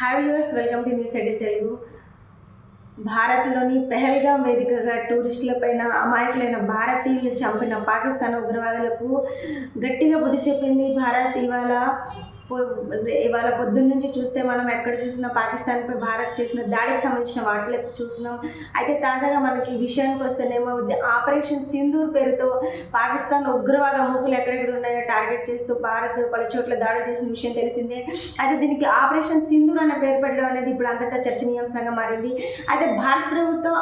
Hi viewers, welcome to news eighteen Telugu. భారత్లోని పెహల్గాం వేదికగా టూరిస్టులపైన అమాయకులైన భారతీయులను చంపిన పాకిస్తాన్ ఉగ్రవాదులకు గట్టిగా బుద్ధి చెప్పింది భారత్. ఇవాళ పొద్దున్న నుంచి చూస్తే మనం ఎక్కడ చూసినా పాకిస్తాన్పై భారత్ చేసిన దాడికి సంబంధించిన వాటిలో చూస్తున్నాం. అయితే తాజాగా మనకి ఈ విషయానికి వస్తేనేమో ఆపరేషన్ సింధూర్ పేరుతో పాకిస్తాన్ ఉగ్రవాద మూకులు ఎక్కడెక్కడ ఉన్నాయో టార్గెట్ చేస్తూ భారత్ పలు చోట్ల దాడులు చేసిన విషయం తెలిసిందే. అయితే దీనికి ఆపరేషన్ సింధూర్ అనే పేరు పెట్టడం అనేది ఇప్పుడు అంతటా చర్చనీయాంశంగా మారింది. అయితే భారత ప్రభుత్వం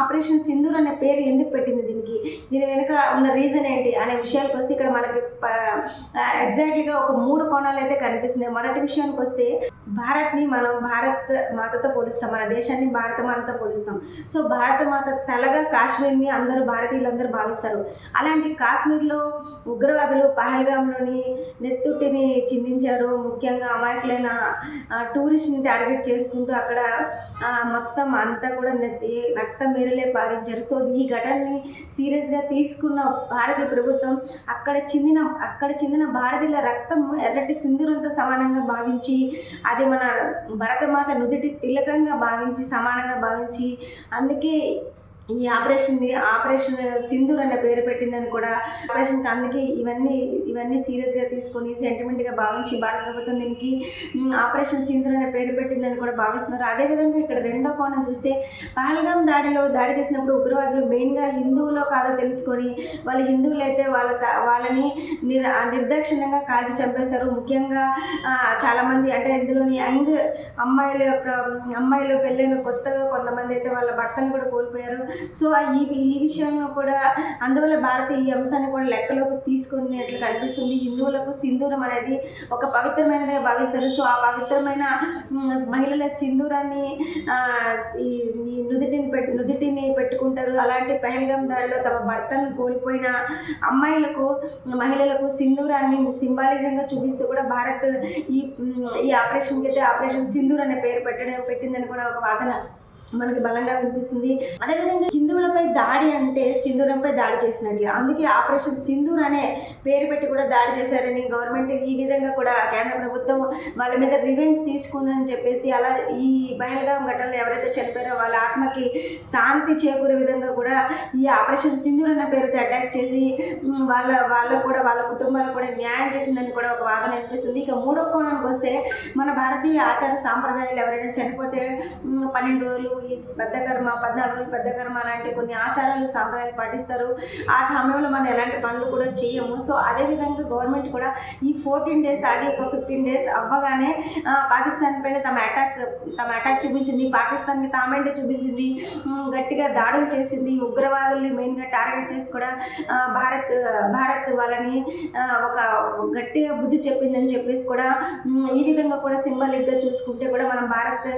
ఆపరేషన్ సింధూర్ అనే పేరు ఎందుకు పెట్టింది, దీని వెనుక ఉన్న రీజన్ ఏంటి అనే విషయాలకు వస్తే ఇక్కడ మనకి ఎగ్జాక్ట్లీగా ఒక 3 కోణాలు అయితే కనిపిస్తున్నాయి. మొదటి విషయానికి వస్తే భారత్ని మనం భారత్ మాతతో పోలుస్తాం, మన దేశాన్ని భారత మాతతో పోలుస్తాం. సో భారత మాత తలగా కాశ్మీర్ని అందరూ భారతీయులందరూ భావిస్తారు. అలాంటి కాశ్మీర్లో ఉగ్రవాదులు పహల్గాంలోని నెత్తుటిని చిందించారు. ముఖ్యంగా అమాయకులైన టూరిస్ట్ని టార్గెట్ చేసుకుంటూ అక్కడ మొత్తం అంతా కూడా రక్తం మీరలే పారించారు. సో ఈ ఘటనని సీరియస్గా తీసుకున్న భారతీయ ప్రభుత్వం అక్కడ చిందిన భారతీయుల రక్తం ఎర్రటి సింధూరంతో సమానంగా భావించి, అది మన భరతమాత నుదుటి తిలకంగా భావించి, సమానంగా భావించి, అందుకే ఈ ఆపరేషన్ సింధూర్ అనే పేరు పెట్టిందని కూడా ఆపరేషన్కి అందుకే ఇవన్నీ సీరియస్గా తీసుకొని సెంటిమెంట్గా భావించి భారత ప్రభుత్వం దీనికి ఆపరేషన్ సింధూర్ అనే పేరు పెట్టిందని కూడా భావిస్తున్నారు. అదేవిధంగా ఇక్కడ రెండో కోణం చూస్తే పహల్గాం దాడి చేసినప్పుడు ఉగ్రవాదులు మెయిన్గా హిందువులో కాదో తెలుసుకొని వాళ్ళు హిందువులైతే వాళ్ళని నిర్దాక్షిణ్యంగా కాల్చి చంపేశారు. ముఖ్యంగా చాలామంది అంటే ఇందులోని యంగ్ అమ్మాయిలు పెళ్ళైన కొత్తగా కొంతమంది అయితే వాళ్ళ భర్తలు కూడా కోల్పోయారు. సో ఈ విషయంలో కూడా అందువల్ల భారత్ ఈ అంశాన్ని కూడా లెక్కలోకి తీసుకునేట్లు కనిపిస్తుంది. హిందువులకు సింధూరం అనేది ఒక పవిత్రమైనదిగా భావిస్తారు. సో ఆ పవిత్రమైన మహిళల సింధూరాన్ని నుదిటిని పెట్టుకుంటారు. అలాంటి పహల్గాం దాడిలో తమ భర్తలను కోల్పోయిన మహిళలకు సింధూరాన్ని సింబాలిజంగా చూపిస్తూ కూడా భారత్ ఈ ఆపరేషన్కి అయితే ఆపరేషన్ సింధూర్ అనే పేరు పెట్టిందని కూడా ఒక వాదన మనకి బలంగా వినిపిస్తుంది. అదేవిధంగా హిందువులపై దాడి అంటే సింధూరంపై దాడి చేసినట్టు, అందుకే ఆపరేషన్ సింధూర్ అనే పేరు పెట్టి కూడా దాడి చేశారని గవర్నమెంట్ ఈ విధంగా కూడా కేంద్ర ప్రభుత్వం వాళ్ళ మీద రివెంజ్ తీసుకుందని చెప్పేసి, అలా ఈ పహల్గాం ఘటనలో ఎవరైతే చనిపోయారో వాళ్ళ ఆత్మకి శాంతి చేకూరే విధంగా కూడా ఈ ఆపరేషన్ సింధూర్ అనే పేరుతో అటాక్ చేసి వాళ్ళ కుటుంబాలకు కూడా న్యాయం చేసిందని కూడా ఒక వాదన వినిపిస్తుంది. ఇక మూడో కోణానికి వస్తే మన భారతీయ ఆచార సాంప్రదాయాలు ఎవరైనా చనిపోతే 12 రోజులు ఈ పెద్దకర్మ 14 రోజులు పెద్దకర్మ లాంటి కొన్ని ఆచారాలు సాంప్రదాయాలు పాటిస్తారు. ఆ సమయంలో మనం ఎలాంటి పనులు కూడా చేయము. సో అదేవిధంగా గవర్నమెంట్ కూడా ఈ 14 డేస్ ఆగి ఒక 15 డేస్ అవ్వగానే పాకిస్తాన్ పైన తమ అటాక్ చూపించింది. పాకిస్తాన్కి తామేంటో చూపించింది, గట్టిగా దాడులు చేసింది. ఉగ్రవాదుల్ని మెయిన్గా టార్గెట్ చేసి కూడా భారత్ వాళ్ళని ఒక గట్టిగా బుద్ధి చెప్పిందని చెప్పేసి కూడా ఈ విధంగా కూడా సింబాలిక్గా చూసుకుంటే కూడా మన భారత్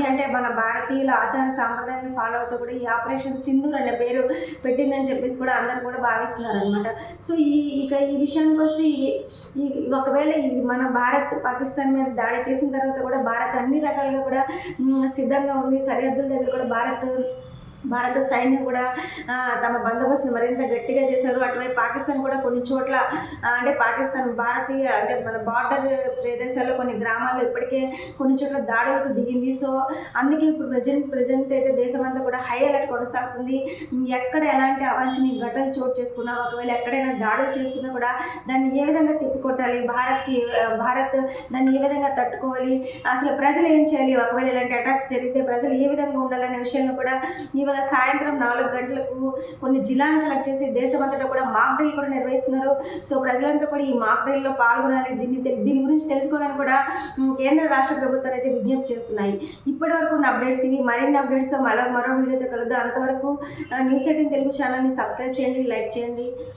అంటే మన భారతీయుల ఆచార సాంప్రదాయాన్ని ఫాలో అవుతూ కూడా ఈ ఆపరేషన్ సింధూర్ అనే పేరు పెట్టిందని చెప్పేసి కూడా అందరూ కూడా భావిస్తున్నారు అనమాట. సో ఈ విషయానికి వస్తే ఒకవేళ మన భారత్ పాకిస్తాన్ మీద దాడి చేసిన తర్వాత కూడా భారత్ అన్ని రకాలుగా కూడా సిద్ధంగా ఉంది. సరిహద్దుల దగ్గర కూడా భారత సైన్యం కూడా తమ బందోబస్తును మరింత గట్టిగా చేశారు. అటువైపు పాకిస్తాన్ కూడా కొన్ని చోట్ల అంటే పాకిస్తాన్ మన బార్డర్ ప్రదేశాల్లో కొన్ని గ్రామాల్లో ఇప్పటికే కొన్ని చోట్ల దాడులకు దిగింది. సో అందుకే ఇప్పుడు ప్రజెంట్ అయితే దేశమంతా కూడా హై అలర్ట్ కొనసాగుతుంది. ఎక్కడ ఎలాంటి అవాంఛనీయ ఘటనలు చోటు చేసుకున్నా, ఒకవేళ ఎక్కడైనా దాడులు చేస్తున్నా కూడా దాన్ని ఏ విధంగా తిప్పికొట్టాలి, భారత్ దాన్ని ఏ విధంగా తట్టుకోవాలి, అసలు ప్రజలు ఏం చేయాలి, ఒకవేళ ఇలాంటి అటాక్స్ జరిగితే ప్రజలు ఏ విధంగా ఉండాలనే విషయాన్ని కూడా ఇవాళ సాయంత్రం 4 గంటలకు కొన్ని జిల్లాలను సెలెక్ట్ చేసి దేశమంతటా కూడా మాక్ డ్రిల్ కూడా నిర్వహిస్తున్నారు. సో ప్రజలంతా కూడా ఈ మాక్ డ్రిల్లో పాల్గొనాలి. దీని గురించి తెలుసుకోవాలని కూడా కేంద్ర రాష్ట్ర ప్రభుత్వాలు అయితే విజ్ఞప్తి చేస్తున్నాయి. ఇప్పటి వరకు ఉన్న అప్డేట్స్ ఇవి. మరిన్ని అప్డేట్స్ మరో వీడియోతో కలుద్దాం. అంతవరకు న్యూస్ 18 తెలుగు ఛానల్ని సబ్స్క్రైబ్ చేయండి, లైక్ చేయండి.